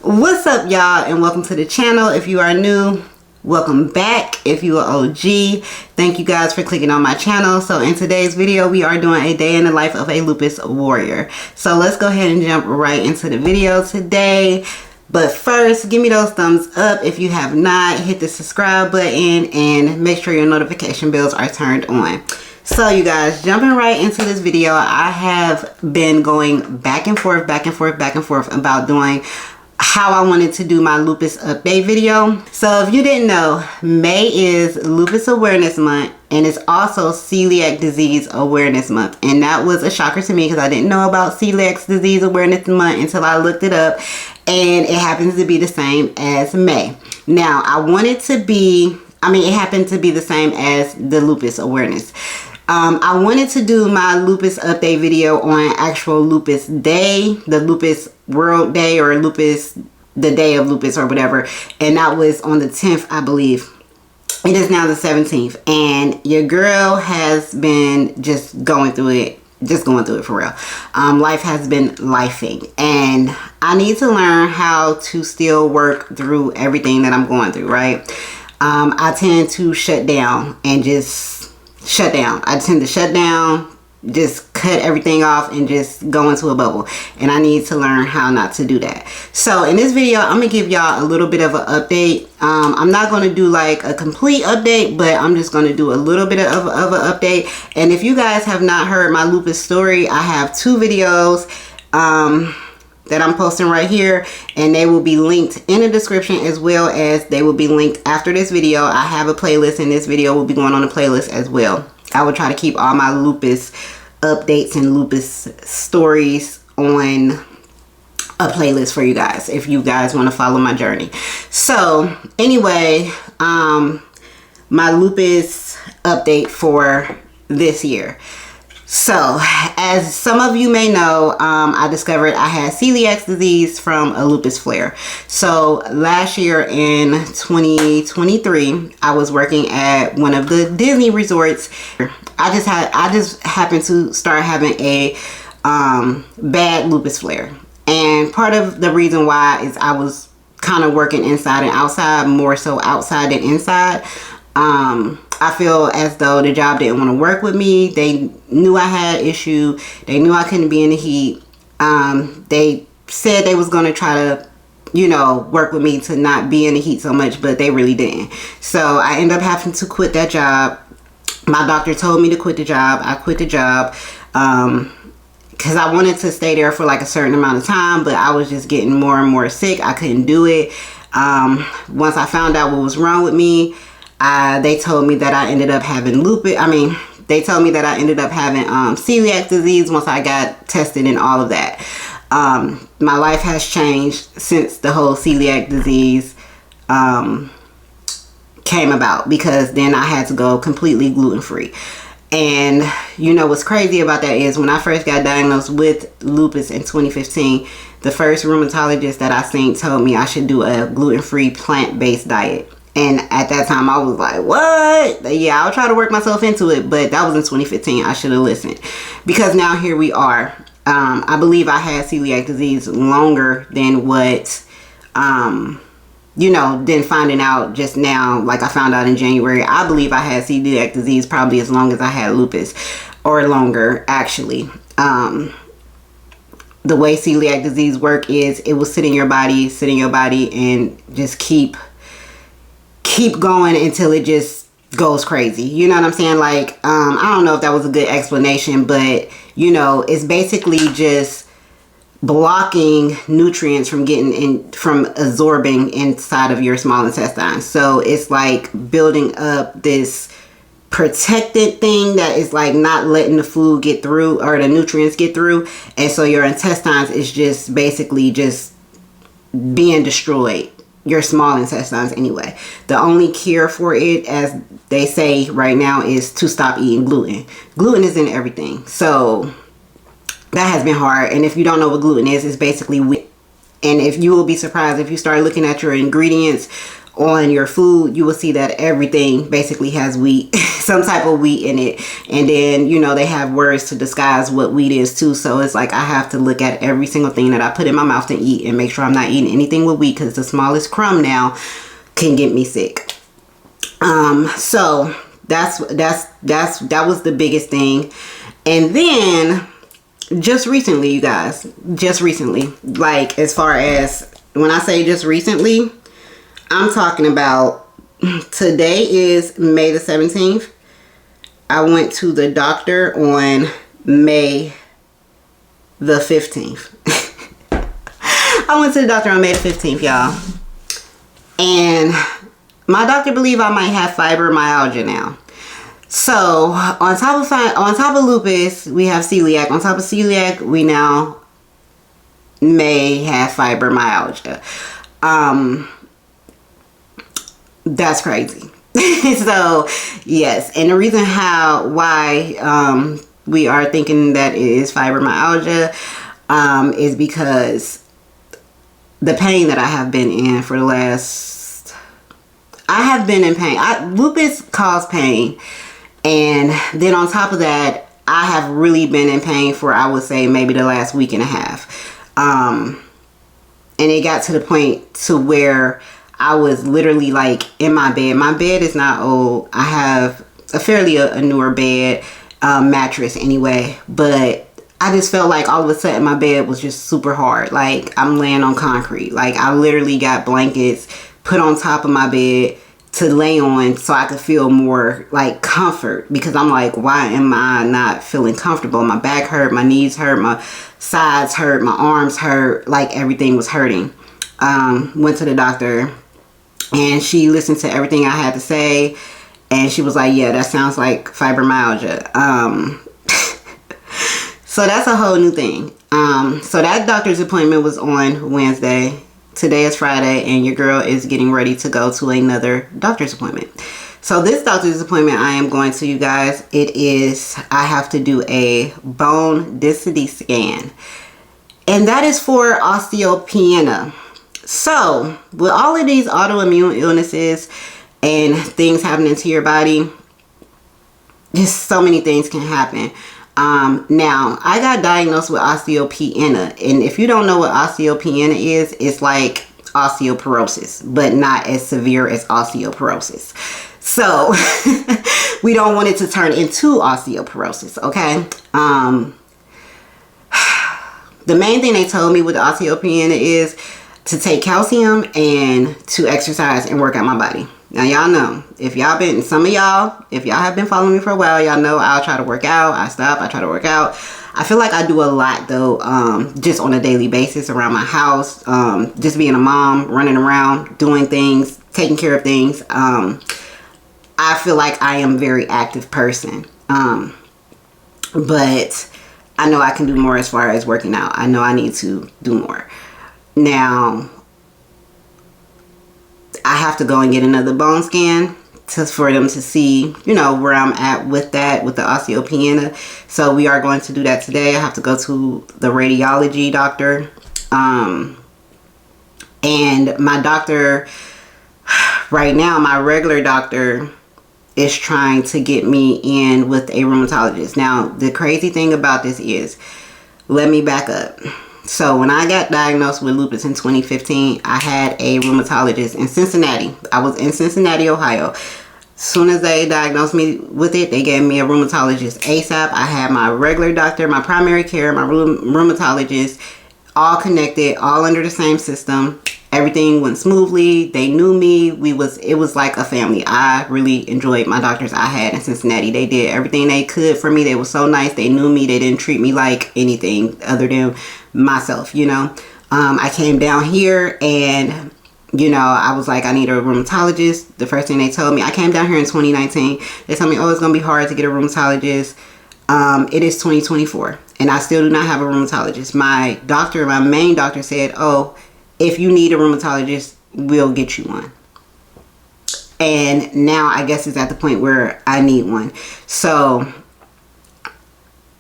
What's up, y'all, and welcome to the channel. If you are new, welcome back. If you are OG, thank you guys for clicking on my channel. So in today's video, we are doing a day in the life of a lupus warrior. So let's go ahead and jump right into the video today. But first, give me those thumbs up if you have not. Hit the subscribe button and make sure your notification bells are turned on. So you guys, jumping right into this video, I have been going back and forth about doing how I wanted to do my lupus update video. So if you didn't know, May is Lupus Awareness Month, and it's also Celiac Disease Awareness Month. And that was a shocker to me because I didn't know about Celiac Disease Awareness Month until I looked it up, and it happens to be the same as May. Now, it happened to be the same as the lupus awareness. I wanted to do my lupus update video on actual lupus day, the lupus world day, or lupus, the day of lupus or whatever. And that was on the 10th, I believe. It is now the 17th. And your girl has been just going through it for real. Life has been lifing. And I need to learn how to still work through everything that I'm going through, right? I tend to shut down and just shut down. I tend to shut down, just cut everything off and just go into a bubble. And I need to learn how not to do that. So in this video, I'm going to give y'all a little bit of an update. I'm not going to do like a complete update, but I'm just going to do a little bit of an update. And if you guys have not heard my lupus story, I have two videos that I'm posting right here, and they will be linked in the description, as well as they will be linked after this video. I have a playlist, and this video will be going on the playlist as well. I will try to keep all my lupus updates and lupus stories on a playlist for you guys if you guys want to follow my journey. So anyway, my lupus update for this year. So, as some of you may know, I discovered I had celiac disease from a lupus flare. So, last year in 2023, I was working at one of the Disney resorts. I just happened to start having a bad lupus flare. And part of the reason why is I was kind of working inside and outside, more so outside than inside. I feel as though the job didn't want to work with me. They knew I had issue. They knew I couldn't be in the heat. They said they was going to try to, work with me to not be in the heat so much, but they really didn't. So I ended up having to quit that job. My doctor told me to quit the job. I quit the job because I wanted to stay there for like a certain amount of time, but I was just getting more and more sick. I couldn't do it. Once I found out what was wrong with me, they told me that I ended up having they told me that I ended up having celiac disease once I got tested and all of that. My life has changed since the whole celiac disease came about, because then I had to go completely gluten-free. And what's crazy about that is when I first got diagnosed with lupus in 2015, the first rheumatologist that I seen told me I should do a gluten-free plant-based diet. And at that time, I was like, what? Yeah, I'll try to work myself into it. But that was in 2015. I should have listened. Because now here we are. I believe I had celiac disease longer than what, than finding out just now. Like I found out in January. I believe I had celiac disease probably as long as I had lupus. Or longer, actually. The way celiac disease work is it will sit in your body, and just keep going until it just goes crazy. You know what I'm saying? Like, I don't know if that was a good explanation, but it's basically just blocking nutrients from from absorbing inside of your small intestine. So it's like building up this protected thing that is like not letting the food get through, or the nutrients get through. And so your intestines is just basically just being destroyed. Your small intestines anyway. The only cure for it, as they say right now, is to stop eating gluten. Gluten is in everything. So that has been hard. And if you don't know what gluten is, it's basically wheat. And if you will be surprised if you start looking at your ingredients on your food, you will see that everything basically has wheat, some type of wheat in it. And then, you know, they have words to disguise what wheat is too. So it's like I have to look at every single thing that I put in my mouth to eat and make sure I'm not eating anything with wheat, because the smallest crumb now can get me sick. So that was the biggest thing. And then just recently, you guys, just recently, like as far as when I say just recently, I'm talking about today is May the 17th. I went to the doctor on May the 15th. I went to the doctor on May the 15th, y'all. And my doctor believe I might have fibromyalgia now. So on top of lupus, we have celiac. On top of celiac, we now may have fibromyalgia. That's crazy. So yes, and the reason why we are thinking that it is fibromyalgia is because the pain that I have been in for the last, I have been in pain. Lupus caused pain, and then on top of that, I have really been in pain for, I would say, maybe the last week and a half. And it got to the point to where I was literally like in my bed. My bed is not old. I have a newer bed, mattress anyway, but I just felt like all of a sudden my bed was just super hard. Like I'm laying on concrete. Like I literally got blankets put on top of my bed to lay on so I could feel more like comfort, because I'm like, why am I not feeling comfortable? My back hurt, my knees hurt, my sides hurt, my arms hurt, like everything was hurting. Went to the doctor and she listened to everything I had to say, and she was like, yeah, that sounds like fibromyalgia. So that's a whole new thing. So that doctor's appointment was on Wednesday. Today is Friday, and your girl is getting ready to go to another doctor's appointment. So this doctor's appointment I am going to, you guys, I have to do a bone density scan. And that is for osteopenia. So with all of these autoimmune illnesses and things happening to your body, just so many things can happen. Now I got diagnosed with osteopenia, and if you don't know what osteopenia is, it's like osteoporosis, but not as severe as osteoporosis. So we don't want it to turn into osteoporosis, okay? The main thing they told me with the osteopenia is to take calcium and to exercise and work out my body. Now y'all know, if y'all have been following me for a while, y'all know I'll try to work out, I try to work out. I feel like I do a lot though, just on a daily basis around my house, just being a mom, running around, doing things, taking care of things. I feel like I am a very active person, but I know I can do more as far as working out. I know I need to do more. Now, I have to go and get another bone scan for them to see, you know, where I'm at with the osteopenia. So we are going to do that today. I have to go to the radiology doctor. And my doctor, right now, my regular doctor is trying to get me in with a rheumatologist. Now, the crazy thing about this is, let me back up. So when I got diagnosed with lupus in 2015, I had a rheumatologist in Cincinnati. I was in Cincinnati, Ohio. As soon as they diagnosed me with it, they gave me a rheumatologist ASAP. I had my regular doctor, my primary care, my rheumatologist, all connected, all under the same system. Everything went smoothly. They knew me. It was like a family. I really enjoyed my doctors I had in Cincinnati. They did everything they could for me. They were so nice. They knew me. They didn't treat me like anything other than myself, you know. I came down here and, you know, I was like, I need a rheumatologist. The first thing they told me, I came down here in 2019. They told me, oh, it's going to be hard to get a rheumatologist. It is 2024 and I still do not have a rheumatologist. My main doctor said, oh, if you need a rheumatologist, we'll get you one. And now I guess it's at the point where I need one. So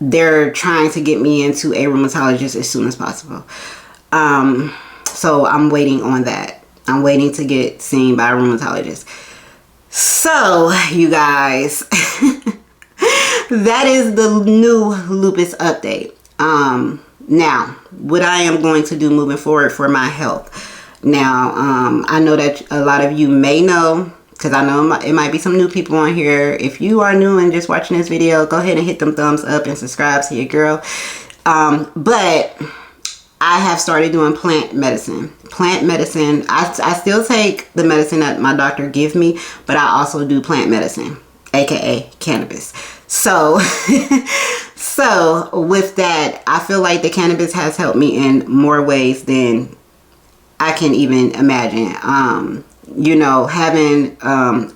they're trying to get me into a rheumatologist as soon as possible. So I'm waiting on that. I'm waiting to get seen by a rheumatologist. So, you guys, that is the new lupus update. Now, what I am going to do moving forward for my health. Now, I know that a lot of you may know, because I know it might be some new people on here. If you are new and just watching this video, go ahead and hit them thumbs up and subscribe to your girl. But I have started doing plant medicine. Plant medicine, I still take the medicine that my doctor gives me, but I also do plant medicine, aka cannabis. So, so with that, I feel like the cannabis has helped me in more ways than I can even imagine. You know, having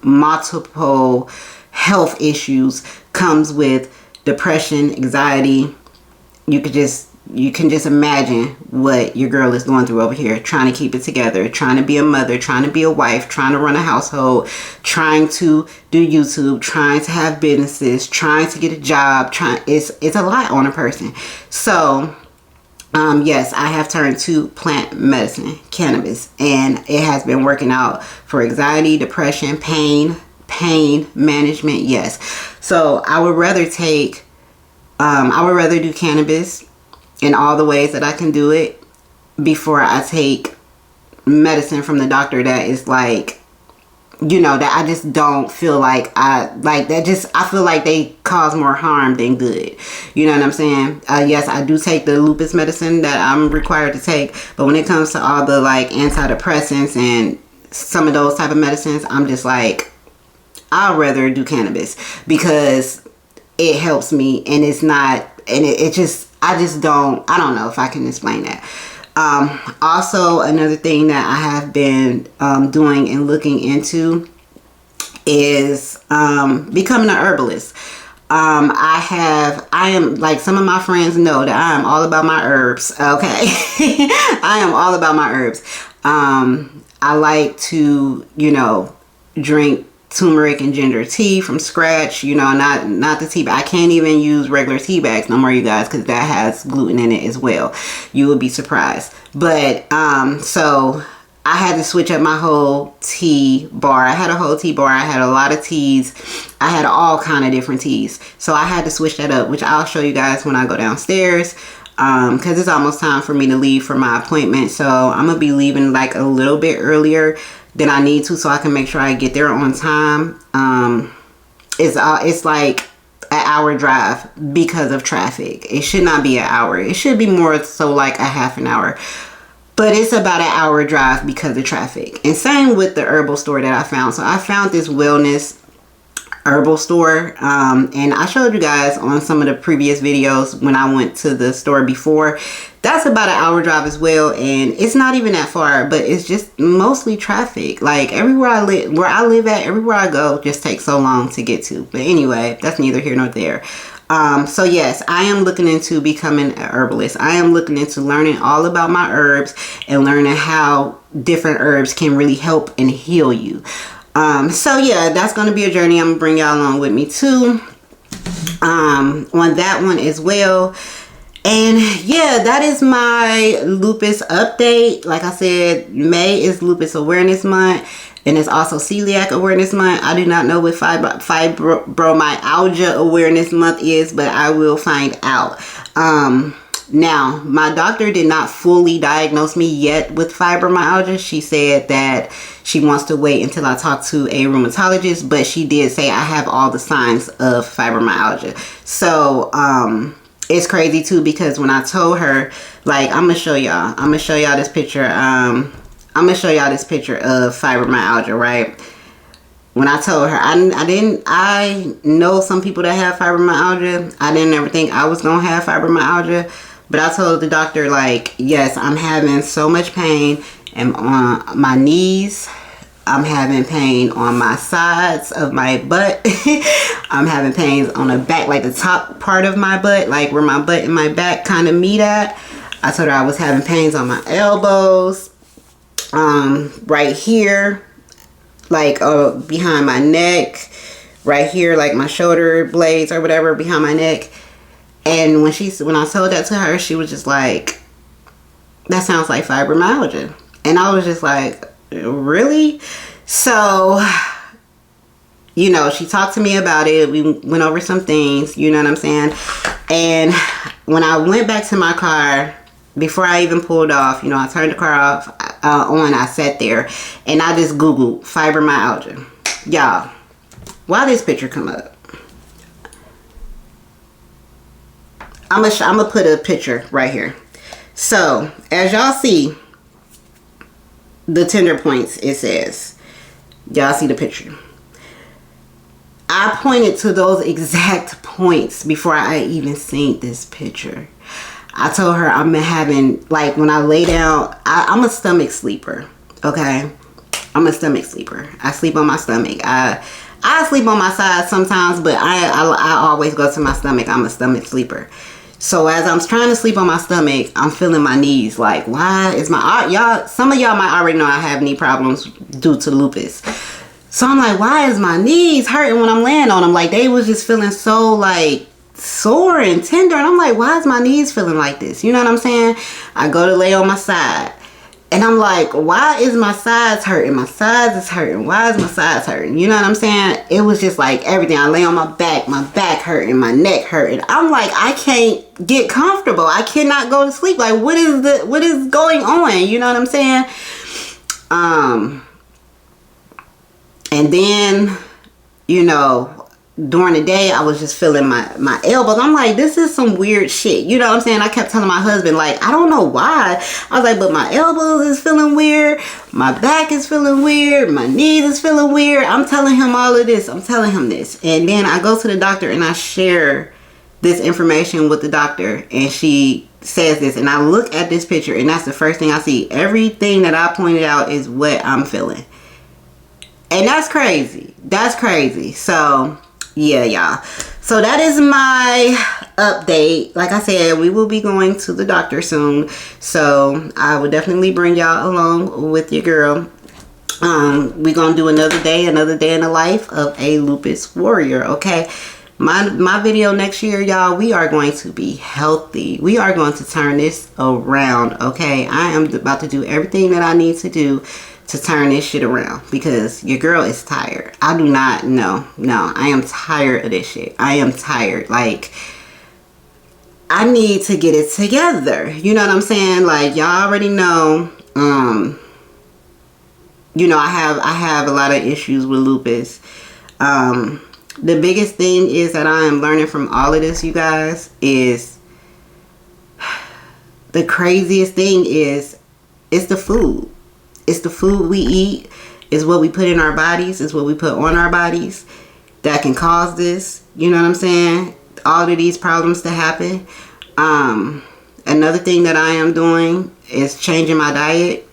multiple health issues comes with depression, anxiety. You can just imagine what your girl is going through over here, trying to keep it together, trying to be a mother, trying to be a wife, trying to run a household, trying to do YouTube, trying to have businesses, trying to get a job. It's a lot on a person. So yes, I have turned to plant medicine, cannabis, and it has been working out for anxiety, depression, pain management. Yes. So I would rather do cannabis in all the ways that I can do it before I take medicine from the doctor that is like, you know, that I just don't feel like I feel like they cause more harm than good. You know what I'm saying? Yes, I do take the lupus medicine that I'm required to take, but when it comes to all the like antidepressants and some of those type of medicines, I'm just like, I'd rather do cannabis because it helps me, and it's not, and I don't know if I can explain that. Also, another thing that I have been doing and looking into is becoming an herbalist. I am, like some of my friends know that I am all about my herbs. Okay. I am all about my herbs. I like to, you know, drink turmeric and ginger tea from scratch, you know, not the tea bag. I can't even use regular tea bags no more, you guys, because that has gluten in it as well. You would be surprised. But so I had to switch up my whole tea bar. I had a whole tea bar. I had a lot of teas. I had all kind of different teas. So I had to switch that up, which I'll show you guys when I go downstairs, because it's almost time for me to leave for my appointment. So I'm gonna be leaving like a little bit earlier than I need to, so I can make sure I get there on time. It's like an hour drive because of traffic. It should not be an hour. It should be more so like a half an hour. But it's about an hour drive because of traffic. And same with the herbal store that I found. So I found this wellness herbal store, and I showed you guys on some of the previous videos when I went to the store before. That's about an hour drive as well, and it's not even that far, but it's just mostly traffic. Like everywhere I live at, everywhere I go just takes so long to get to. But anyway, that's neither here nor there. So yes, I am looking into becoming an herbalist. I am looking into learning all about my herbs and learning how different herbs can really help and heal you. So yeah, that's going to be a journey. I'm going to bring y'all along with me too, on that one as well. And yeah, that is my lupus update. Like I said, May is Lupus Awareness Month, and it's also Celiac Awareness Month. I do not know what Fibromyalgia Awareness Month is, but I will find out. Now, my doctor did not fully diagnose me yet with fibromyalgia. She said that she wants to wait until I talk to a rheumatologist, but she did say I have all the signs of fibromyalgia. So, it's crazy too, because when I told her, like, I'm gonna show y'all this picture. I'm gonna show y'all this picture of fibromyalgia, right? When I told her, I know some people that have fibromyalgia. I didn't ever think I was gonna have fibromyalgia, but I told the doctor, like, yes, I'm having so much pain and on my knees. I'm having pain on my sides of my butt. I'm having pains on the back, like the top part of my butt, like where my butt and my back kind of meet at. I told her I was having pains on my elbows, right here, like behind my neck, right here, like my shoulder blades or whatever behind my neck. And when I told that to her, she was just like, that sounds like fibromyalgia. And I was just like, really? So, you know, she talked to me about it. We went over some things, you know what I'm saying? And when I went back to my car, before I even pulled off, you know, I turned the car off I sat there and I just Googled fibromyalgia. Y'all, why this picture come up? I'm gonna put a picture right here. So, as y'all see, the tender points, it says, y'all see the picture. I pointed to those exact points before I even seen this picture. I told her I'm having, like, when I lay down, I'm a stomach sleeper, okay? I'm a stomach sleeper. I sleep on my stomach. I sleep on my side sometimes, but I always go to my stomach. I'm a stomach sleeper. So as I'm trying to sleep on my stomach, I'm feeling my knees. Like, why is some of y'all might already know I have knee problems due to lupus. So I'm like, why is my knees hurting when I'm laying on them? Like, they was just feeling so, like, sore and tender. And I'm like, why is my knees feeling like this? You know what I'm saying? I go to lay on my side. And I'm like, why is my sides hurting? My sides is hurting. Why is my sides hurting? You know what I'm saying? It was just like everything. I lay on my back hurting, my neck hurting. I'm like, I can't get comfortable. I cannot go to sleep. Like, what is going on? You know what I'm saying? And then, you know, during the day, I was just feeling my elbows. I'm like, this is some weird shit. You know what I'm saying? I kept telling my husband, like, I don't know why. I was like, but my elbows is feeling weird. My back is feeling weird. My knees is feeling weird. I'm telling him all of this. I'm telling him this. And then I go to the doctor and I share this information with the doctor. And she says this. And I look at this picture and that's the first thing I see. Everything that I pointed out is what I'm feeling. And that's crazy. That's crazy. So, yeah, y'all. So that is my update. Like I said, we will be going to the doctor soon. So I will definitely bring y'all along with your girl. We're going to do another day in the life of a lupus warrior. Okay. My video next year, y'all, we are going to be healthy. We are going to turn this around. Okay. I am about to do everything that I need to do to turn this shit around because your girl is tired. I do not know. No, I am tired of this shit. I am tired. Like, I need to get it together. You know what I'm saying? Like, y'all already know. You know, I have a lot of issues with lupus. The biggest thing is that I am learning from all of this, you guys, is the craziest thing is it's the food. It's the food we eat. It's what we put in our bodies. It's what we put on our bodies that can cause this. You know what I'm saying? All of these problems to happen. Another thing that I am doing is changing my diet.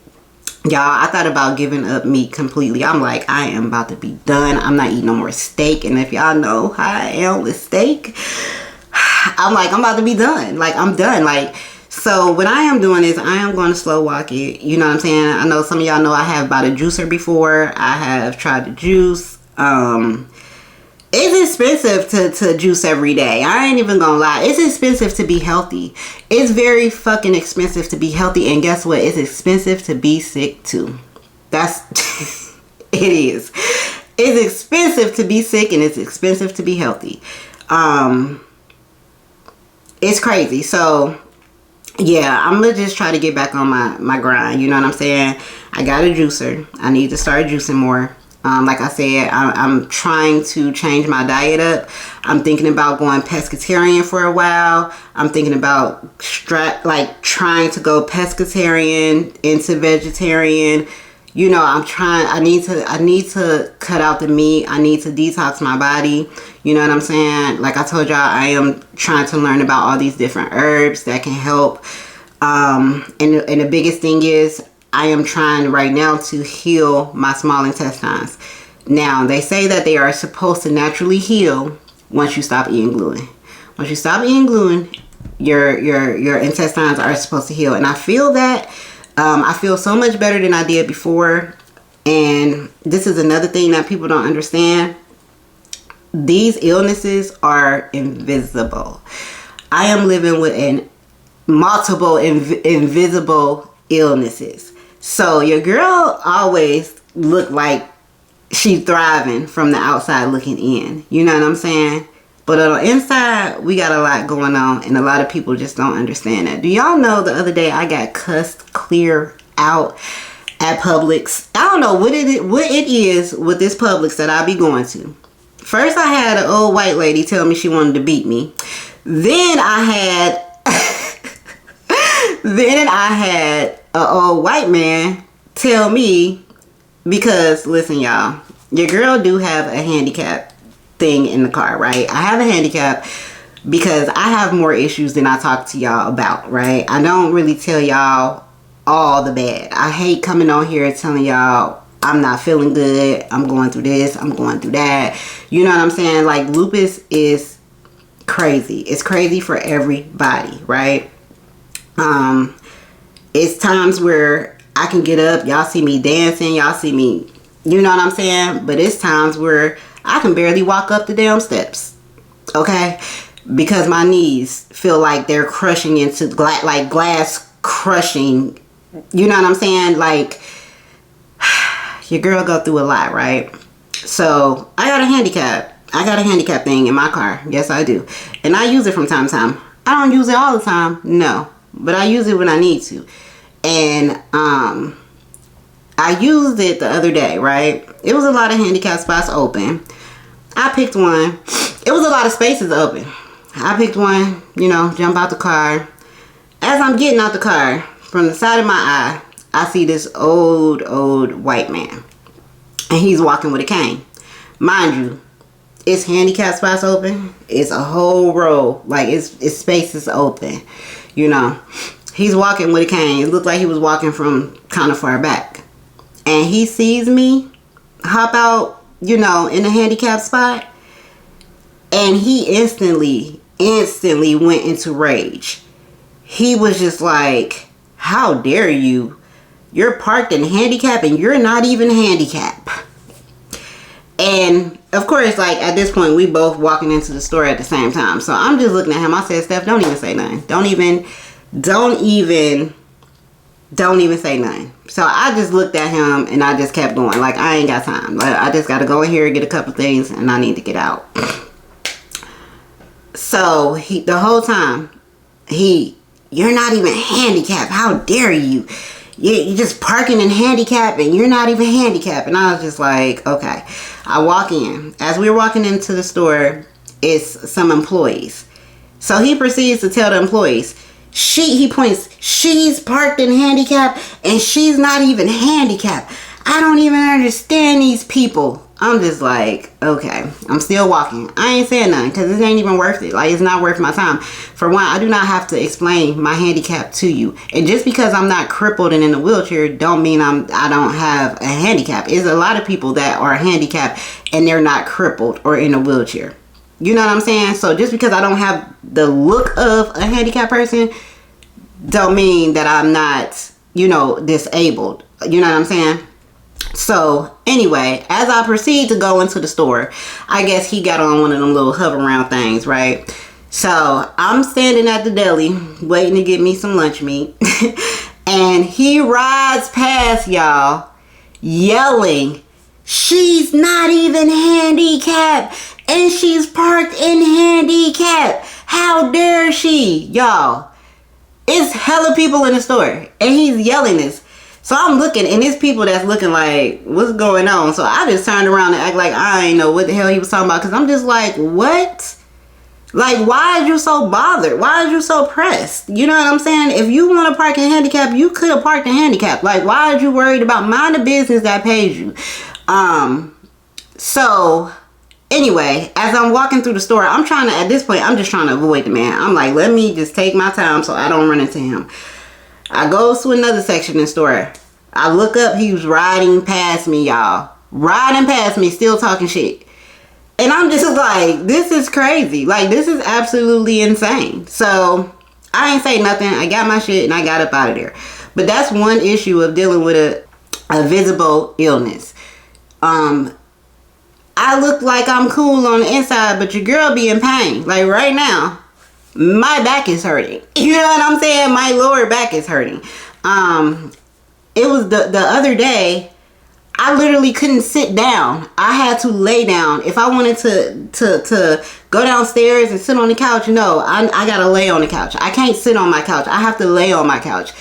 Y'all, I thought about giving up meat completely. I'm like, I am about to be done. I'm not eating no more steak. And if y'all know how I am with steak, I'm like, I'm about to be done. Like, I'm done. Like, so what I am doing is I am going to slow walk it. You know what I'm saying? I know some of y'all know I have bought a juicer before. I have tried to juice. It's expensive to juice every day. I ain't even gonna lie. It's expensive to be healthy. It's very fucking expensive to be healthy. And guess what? It's expensive to be sick too. That's it is. It's expensive to be sick and it's expensive to be healthy. It's crazy. So yeah, I'm gonna just try to get back on my grind. You know what I'm saying? I got a juicer. I need to start juicing more. Like I said, I'm trying to change my diet up. I'm thinking about going pescatarian for a while. I'm thinking about trying to go pescatarian into vegetarian. You know, I need to cut out the meat. I need to detox my body. You know what I'm saying? Like I told y'all, I am trying to learn about all these different herbs that can help. And the biggest thing is I am trying right now to heal my small intestines. Now, they say that they are supposed to naturally heal once you stop eating gluten. Once you stop eating gluten, your intestines are supposed to heal. And I feel that. I feel so much better than I did before. And this is another thing that people don't understand. These illnesses are invisible. I am living with multiple invisible illnesses. So your girl always look like she's thriving from the outside looking in. You know what I'm saying? But on the inside, we got a lot going on, and a lot of people just don't understand that. Do y'all know the other day I got cussed clear out at Publix? I don't know what it is with this Publix that I be going to. First, I had an old white lady tell me she wanted to beat me. Then I had an old white man tell me, because listen, y'all, your girl do have a handicap thing in the car, right? I have a handicap because I have more issues than I talk to y'all about, right? I don't really tell y'all all the bad. I hate coming on here telling y'all I'm not feeling good, I'm going through this, I'm going through that. You know what I'm saying? Like, lupus is crazy. It's crazy for everybody, right? It's times where I can get up, y'all see me dancing, y'all see me, you know what I'm saying? But it's times where I can barely walk up the damn steps, okay? Because my knees feel like they're crushing into glass crushing. You know what I'm saying? Like, your girl go through a lot, right? So I got a handicap. I got a handicap thing in my car. Yes, I do. And I use it from time to time. I don't use it all the time, no. But I use it when I need to. And I used it the other day, right? It was a lot of handicap spots open. I picked one. It was a lot of spaces open. I picked one, you know, jump out the car. As I'm getting out the car, from the side of my eye, I see this old white man. And he's walking with a cane. Mind you, it's handicap spots open. It's a whole row. Like, it's spaces open. You know, he's walking with a cane. It looked like he was walking from kind of far back. And he sees me hop out, you know, in a handicap spot, and he instantly went into rage. He was just like, how dare you? You're parked in handicap and you're not even handicap. And of course, like, at this point, we both walking into the store at the same time. So I'm just looking at him. I said, Steph, don't even say nothing. Don't even say nothing. So I just looked at him and I just kept going. Like, I ain't got time. Like, I just got to go in here and get a couple things and I need to get out. So the whole time, you're not even handicapped. How dare you? You're just parking in handicap and you're not even handicapped. And I was just like, okay. I walk in. As we were walking into the store, it's some employees. So he proceeds to tell the employees, he points, she's parked in handicap and she's not even handicapped. I don't even understand these people. I'm just like, okay, I'm still walking. I ain't saying nothing because it ain't even worth it. Like, it's not worth my time. For one, I do not have to explain my handicap to you. And just because I'm not crippled and in a wheelchair don't mean I don't have a handicap. There's a lot of people that are handicapped and they're not crippled or in a wheelchair. You know what I'm saying? So just because I don't have the look of a handicapped person don't mean that I'm not, you know, disabled. You know what I'm saying? So anyway, as I proceed to go into the store, I guess he got on one of them little hover around things, right? So I'm standing at the deli waiting to get me some lunch meat. And he rides past, y'all, yelling, she's not even handicapped and she's parked in handicap. How dare she? Y'all, it's hella people in the store and he's yelling this. So I'm looking, and there's people that's looking like, what's going on? So I just turned around and act like I ain't know what the hell he was talking about. Because I'm just like, what? Like, why are you so bothered? Why are you so pressed? You know what I'm saying? If you want to park in handicap, you could have parked in handicap. Like, why are you worried about mind the business that pays you? So anyway, as I'm walking through the store, at this point, I'm just trying to avoid the man. I'm like, let me just take my time so I don't run into him. I go to another section in the store. I look up, he was riding past me, y'all. Riding past me, still talking shit. And I'm just like, this is crazy. Like, this is absolutely insane. So, I ain't say nothing. I got my shit and I got up out of there. But that's one issue of dealing with a visible illness. I look like I'm cool on the inside, but your girl be in pain. Like, right now, my back is hurting. You know what I'm saying? My lower back is hurting. it was the other day, I literally couldn't sit down. I had to lay down. If I wanted to go downstairs and sit on the couch, no, I gotta lay on the couch. I can't sit on my couch. I have to lay on my couch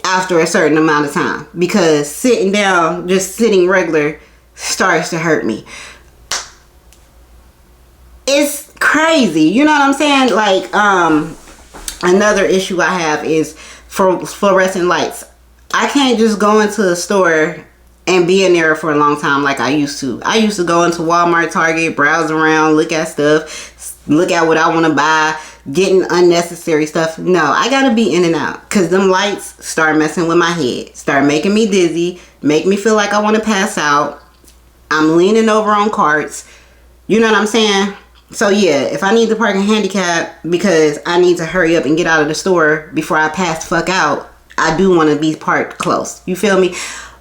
after a certain amount of time, because sitting down, just sitting regular, starts to hurt me. It's crazy. You know what I'm saying? Like, another issue I have is for fluorescent lights. I can't just go into a store and be in there for a long time like I used to. I used to go into Walmart, Target, browse around, look at stuff, look at what I want to buy, getting unnecessary stuff. No, I gotta be in and out, because them lights start messing with my head, start making me dizzy, make me feel like I want to pass out. I'm leaning over on carts. You know what I'm saying? So yeah, if I need to park in handicap because I need to hurry up and get out of the store before I pass the fuck out, I do want to be parked close. You feel me?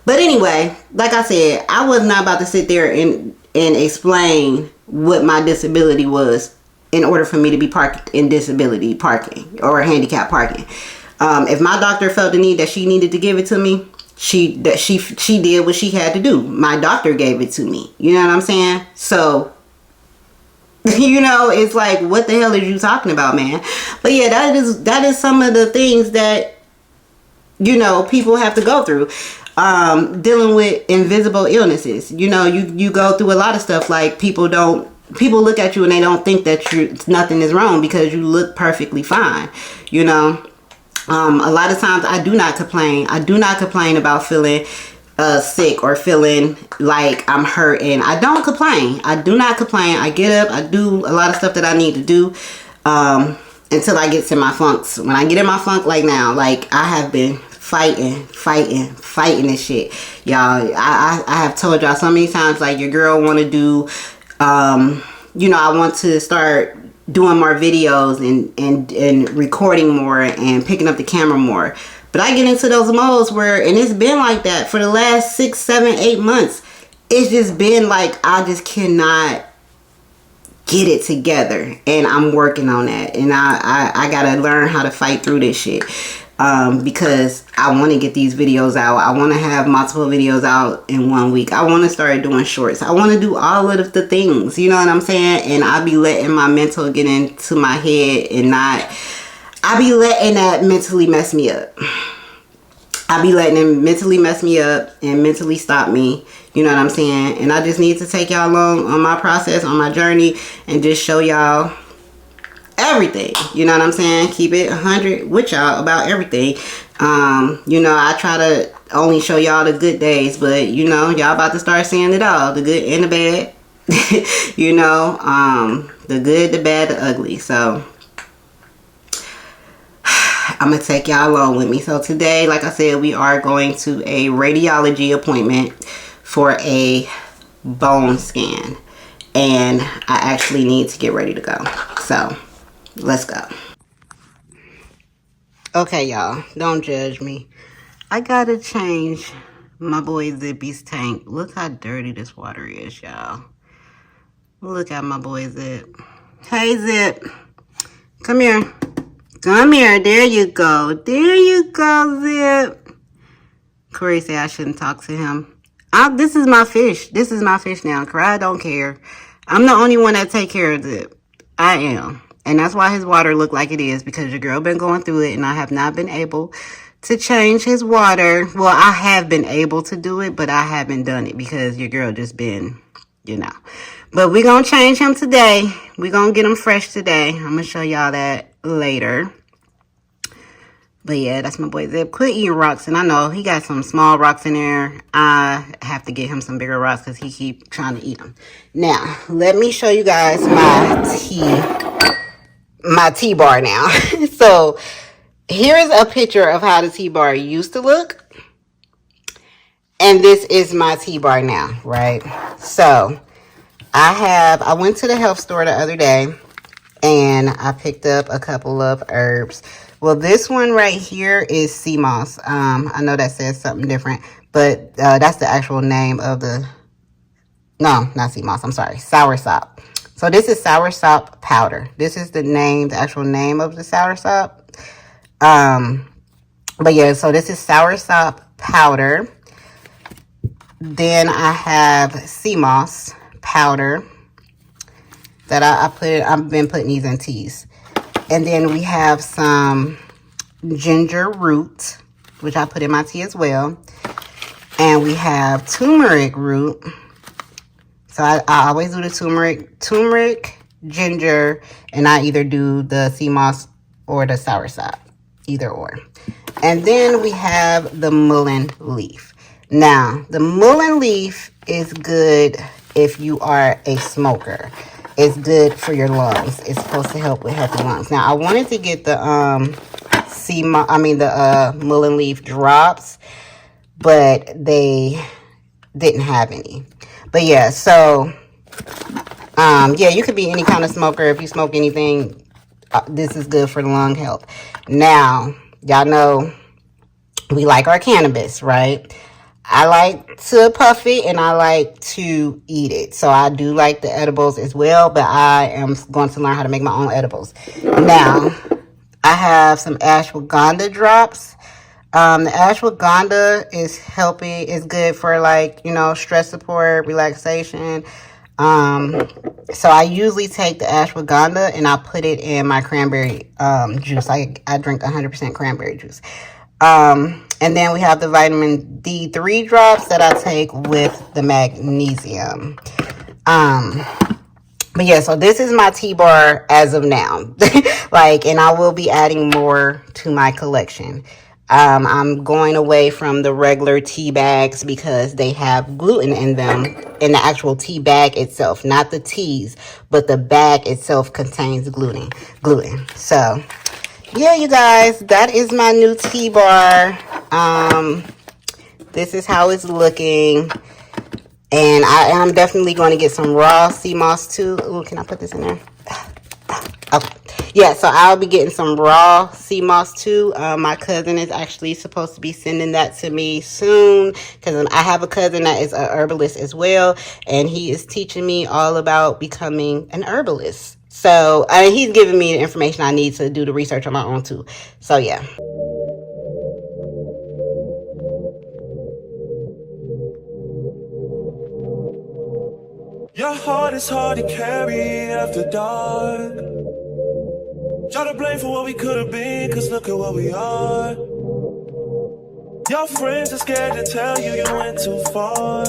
But anyway, like I said, I was not about to sit there and explain what my disability was in order for me to be parked in disability parking or handicap parking. If my doctor felt the need that she needed to give it to me, she did what she had to do. My doctor gave it to me. You know what I'm saying? So, you know, it's like, what the hell are you talking about, man? But yeah, that is some of the things that, you know, people have to go through. Dealing with invisible illnesses. You know, you go through a lot of stuff. Like, people look at you and they don't think that nothing is wrong because you look perfectly fine. You know, a lot of times I do not complain. I do not complain about feeling sick or feeling like I'm hurting. I don't complain. I do not complain. I get up. I do a lot of stuff that I need to do until I get to my funks. When I get in my funk, like now, like I have been fighting this shit, y'all. I have told y'all so many times, like, your girl want to do, you know, I want to start doing more videos and recording more and picking up the camera more. But I get into those modes where, and it's been like that for the last 6, 7, 8 months. It's just been like, I just cannot get it together, and I'm working on that. And I gotta learn how to fight through this shit. Because I want to get these videos out. I want to have multiple videos out in 1 week. I want to start doing shorts. I want to do all of the things, you know what I'm saying? And I be letting my mental get into my head and I be letting that mentally mess me up. I be letting it mentally mess me up and mentally stop me. You know what I'm saying? And I just need to take y'all along on my process, on my journey, and just show y'all everything. You know what I'm saying? Keep it 100 with y'all about everything. You know, I try to only show y'all the good days, but you know, y'all about to start seeing it all, the good and the bad. You know, the good, the bad, the ugly. So I'm gonna take y'all along with me. So today, like I said, we are going to a radiology appointment for a bone scan, and I actually need to get ready to go. So let's go. Okay, y'all, don't judge me. I gotta change my boy Zippy's tank. Look how dirty this water is, y'all. Look at my boy Zip. Hey, Zip. Come here. Come here. There you go. There you go, Zip. Corey said I shouldn't talk to him. This is my fish. This is my fish now. I don't care. I'm the only one that take care of Zip. I am. And that's why his water look like it is, because your girl been going through it and I have not been able to change his water. Well, I have been able to do it, but I haven't done it because your girl just been, you know. But we're going to change him today. We're going to get him fresh today. I'm going to show y'all that later. But yeah, that's my boy Zip. Quit eating rocks. And I know he got some small rocks in there. I have to get him some bigger rocks because he keep trying to eat them. Now, let me show you guys my T-bar now. So here's a picture of how the T-bar used to look. And this is my T-bar now, right? So I went to the health store the other day and I picked up a couple of herbs. Well, this one right here is sea moss. I know that says something different, but that's the actual name of the, no, not sea moss, I'm sorry, soursop. So this is soursop powder. This is the actual name of the soursop. But yeah, so this is soursop powder. Then I have sea moss powder that I've been putting these in teas. And then we have some ginger root, which I put in my tea as well. And we have turmeric root. So I always do the turmeric, ginger, and I either do the sea moss or the soursop, either or. And then we have the mullein leaf. Now, the mullein leaf is good if you are a smoker. It's good for your lungs. It's supposed to help with healthy lungs. Now, I wanted to get the mullein leaf drops, but they didn't have any. But yeah, so yeah, you could be any kind of smoker. If you smoke anything, this is good for the lung health. Now, y'all know we like our cannabis, right? I like to puff it and I like to eat it. So I do like the edibles as well, but I am going to learn how to make my own edibles. Now, I have some ashwagandha drops. The ashwagandha is good for, like, you know, stress support, relaxation. So I usually take the ashwagandha and I put it in my cranberry juice. I drink 100% cranberry juice. And then we have the vitamin D3 drops that I take with the magnesium. But yeah, so this is my tea bar as of now. Like, and I will be adding more to my collection. I'm going away from the regular tea bags because they have gluten in them, in the actual tea bag itself, not the teas, but the bag itself contains gluten. So yeah, you guys, that is my new tea bar. This is how it's looking. And I am definitely going to get some raw sea moss too. Ooh, can I put this in there? Okay. Yeah, so I'll be getting some raw sea moss too. My cousin is actually supposed to be sending that to me soon, because I have a cousin that is a herbalist as well, and he is teaching me all about becoming an herbalist. So he's giving me the information I need to do the research on my own too. So yeah. Your heart is hard to carry after dark. Try to blame for what we could have been, cause look at what we are. Your friends are scared to tell you you went too far.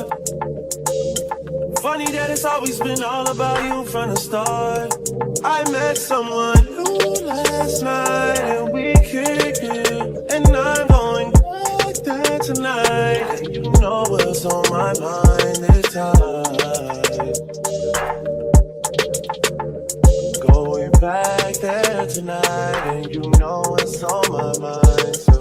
Funny that it's always been all about you from the start. I met someone new last night and we kicked it, and I'm going back there tonight. And you know what's on my mind this time. Going back there tonight, and you know what's on my mind.